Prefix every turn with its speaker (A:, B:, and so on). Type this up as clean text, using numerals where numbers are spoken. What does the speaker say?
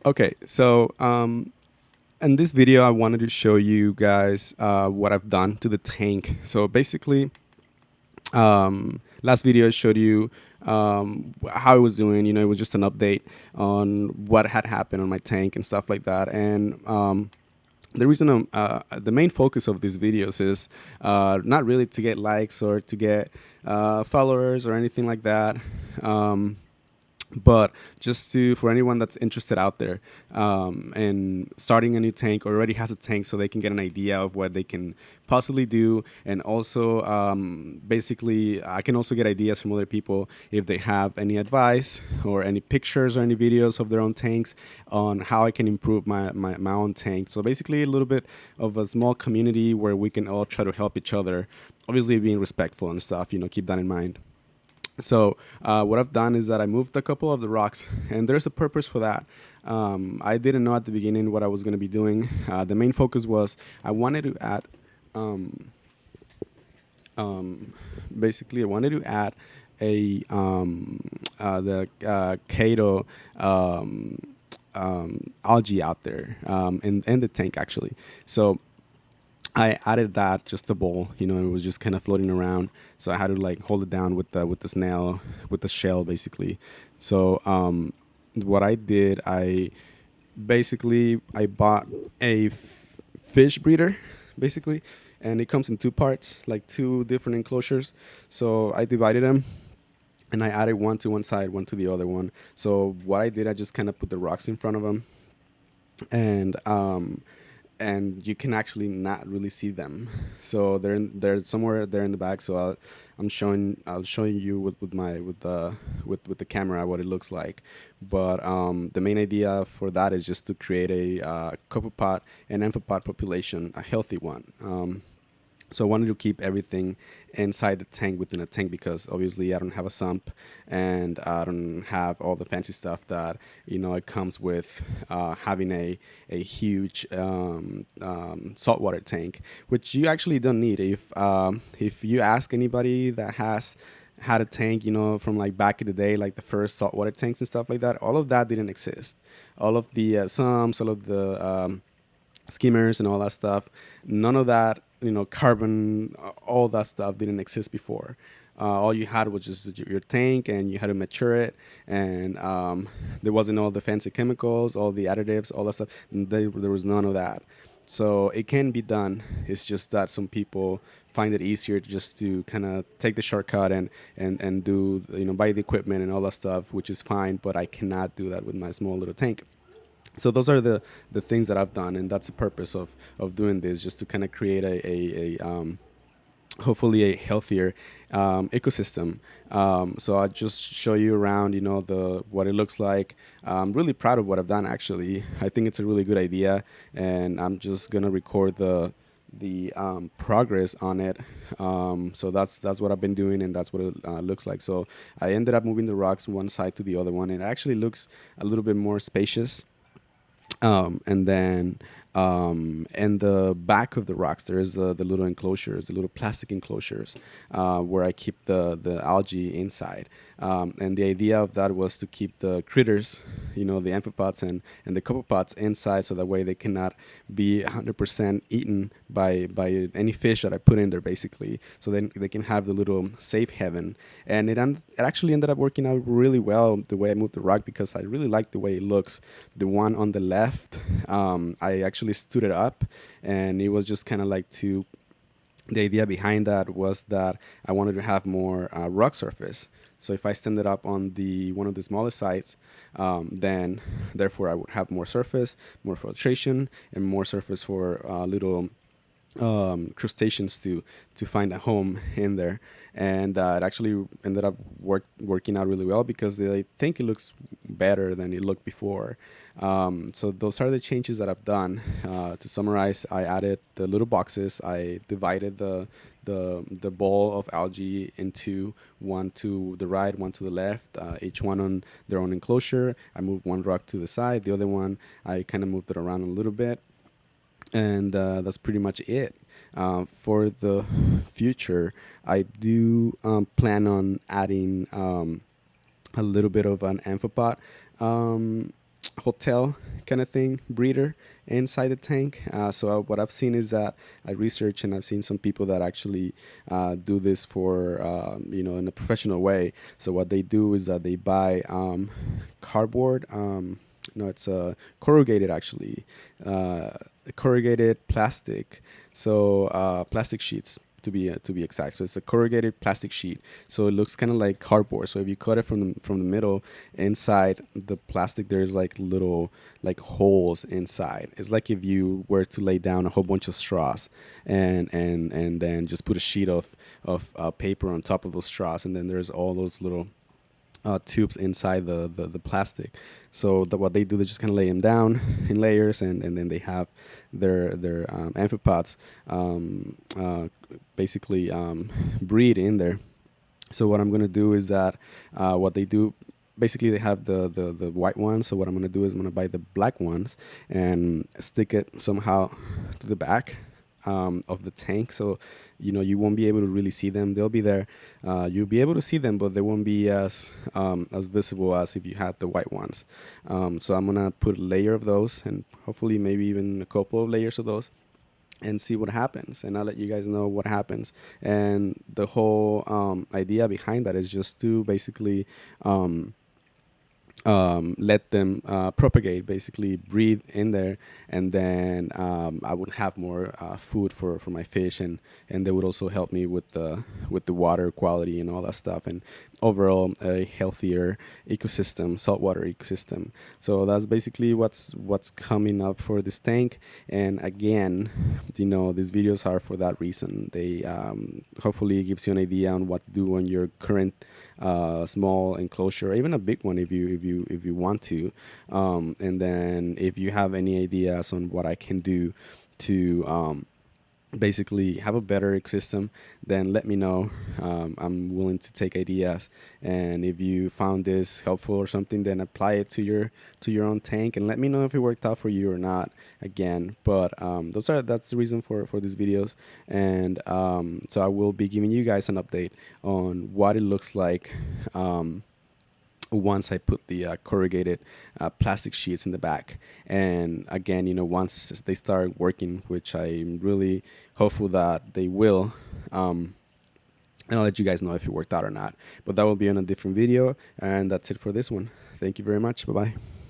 A: Okay, so in this video, I wanted to show you guys what I've done to the tank. So basically, last video I showed you how it was doing. You know, it was just an update on what had happened on my tank and stuff like that. And the reason the main focus of these videos is not really to get likes or to get followers or anything like that. But just to for anyone that's interested out there and starting a new tank or already has a tank, so they can get an idea of what they can possibly do. And also basically I can also get ideas from other people if they have any advice or any pictures or any videos of their own tanks on how I can improve my own tank. So basically a little bit of a small community where we can all try to help each other, obviously being respectful and stuff, you know, keep that in mind. So what I've done is that I moved a couple of the rocks, and there's a purpose for that. I didn't know at the beginning what I was going to be doing. The main focus was I wanted to add, um, basically, I wanted to add a the Kato algae out there in the tank actually. So I added that just a bowl, you know, and it was just kind of floating around. So I had to like hold it down with the snail, with the shell, basically. So what I did, I basically I bought a fish breeder, basically, and it comes in two parts, like two different enclosures. So I divided them and I added one to one side, one to the other one. So what I did, I just kind of put the rocks in front of them, and you can actually not really see them. So they're somewhere there in the back. So I'll showing you with my with the camera what it looks like. But the main idea for that is just to create a copepod and amphipod population, a healthy one. So I wanted to keep everything inside the tank within a tank because obviously I don't have a sump and I don't have all the fancy stuff that you know it comes with having a huge saltwater tank, which you actually don't need. If you ask anybody that has had a tank, you know, from like back in the day, like the first saltwater tanks and stuff like that, all of that didn't exist. All of the sumps, all of the skimmers and all that stuff. None of that, you know, carbon, all that stuff didn't exist before. All you had was just your tank, and you had to mature it, and there wasn't all the fancy chemicals, all the additives, all that stuff. There was none of that. So it can be done. It's just that some people find it easier just to kind of take the shortcut and do, you know, buy the equipment and all that stuff, which is fine. But I cannot do that with my small little tank. So those are the things that I've done, and that's the purpose of doing this, just to kind of create a hopefully a healthier ecosystem. So I'll just show you around, you know, the what it looks like. I'm really proud of what I've done. Actually, I think it's a really good idea, and I'm just gonna record the progress on it. So that's what I've been doing, and that's what it looks like. So I ended up moving the rocks one side to the other one. It actually looks a little bit more spacious, and then in the back of the rocks, there is the little enclosures, the little plastic enclosures, where I keep the algae inside. And the idea of that was to keep the critters, you know, the amphipods and the copepods inside, so that way they cannot be 100% eaten by any fish that I put in there, basically. So then they can have the little safe haven. And it actually ended up working out really well the way I moved the rock, because I really like the way it looks. The one on the left, I actually stood it up, and it was just kind of like to the idea behind that was that I wanted to have more rock surface. So if I stand it up on the one of the smallest sites, then therefore I would have more surface, more filtration, and more surface for little crustaceans to find a home in there. And it actually ended up working out really well, because I think it looks better than it looked before. So those are the changes that I've done. To summarize, I added the little boxes. I divided the ball of algae into one to the right, one to the left, each one on their own enclosure. I moved one rock to the side. The other one, I kind of moved it around a little bit, and that's pretty much it. For the future, I do plan on adding a little bit of an amphipod hotel kind of thing breeder inside the tank. So what I've seen is that I research and I've seen some people that actually do this for in a professional way. So what they do is that they buy cardboard. No, it's corrugated actually, corrugated plastic. So plastic sheets to be exact. So it's a corrugated plastic sheet. So it looks kind of like cardboard. So if you cut it from the middle, inside the plastic there's like little like holes inside. It's like if you were to lay down a whole bunch of straws and then just put a sheet of paper on top of those straws, and then there's all those little tubes inside the plastic. So what they do, they just kind of lay them down in layers, and then they have their amphipods basically breed in there. So what I'm going to do is that what they do, basically they have the white ones. So what I'm going to do is I'm going to buy the black ones and stick it somehow to the back of the tank. So you won't be able to really see them. They'll be there. You'll be able to see them, but they won't be as visible as if you had the white ones. So I'm gonna put a layer of those, and hopefully maybe even a couple of layers of those, and see what happens. And I'll let you guys know what happens. And the whole idea behind that is just to basically let them propagate, basically breathe in there, and then I would have more food for my fish, and they would also help me with the water quality and all that stuff, and overall a healthier ecosystem, saltwater ecosystem. So that's basically what's coming up for this tank. And again, these videos are for that reason. They hopefully gives you an idea on what to do on your current small enclosure, or even a big one if you want to. And then if you have any ideas on what I can do to basically have a better ecosystem, then let me know. I'm willing to take ideas, and if you found this helpful or something, then apply it to your own tank, and let me know if it worked out for you or not. Again, but that's the reason for these videos. And so I will be giving you guys an update on what it looks like once I put the corrugated plastic sheets in the back. And again, once they start working, which I'm really hopeful that they will, and I'll let you guys know if it worked out or not. But that will be on a different video, and that's it for this one. Thank you very much. Bye-bye.